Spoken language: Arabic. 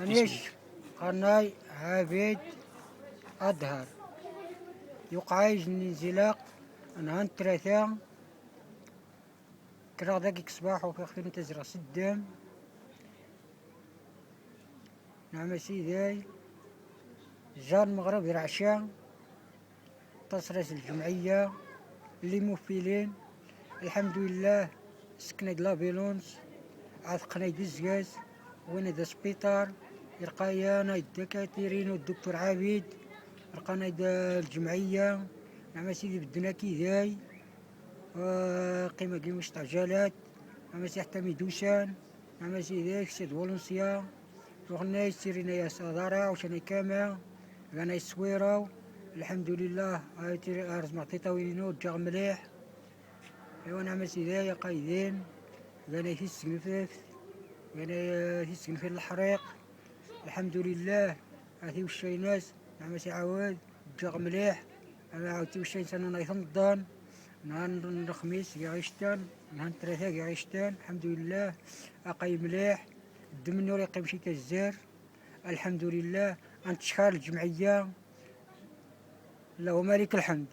أنيش قناي عبيد أدهر يقعيج نزلاق أنهان ثلاثة كرا دقيق صباح وفي خير تزرع سدام نعم سيدي جار المغرب العشاء تصريس الجمعية اللي مفيلين الحمد لله سكنة لابيلونس عثقنا الزقاز وين دا سبيطار يرقايانا الدكاترين والدكتور عبيد رقانا الجمعية نعم سيدي بدنا كيداي قيمة قيمة استعجالات نعم سيدي حتى ميدوسان نعم سيدي سيد فولنسيا وغنا يسيرينا يا صدارة وشاني كاما غانا يسويرو الحمد لله أرز معطيتا وينو جاغ مليح ايوا نعم سيدي قايدين غانا يسكن غانا يسكن في الحريق الحمد لله هاتي وشي ناس نعم سي عواد جاغ مليح انا عاودتي وشي سنة نايثنضان نهار الخميس يعيشتان نهار الثلاثاء يعيشتان الحمد لله أقاي مليح الدم النور يقيم شي كالزار الحمد لله أنت شحال الجمعية اللهم لك الحمد.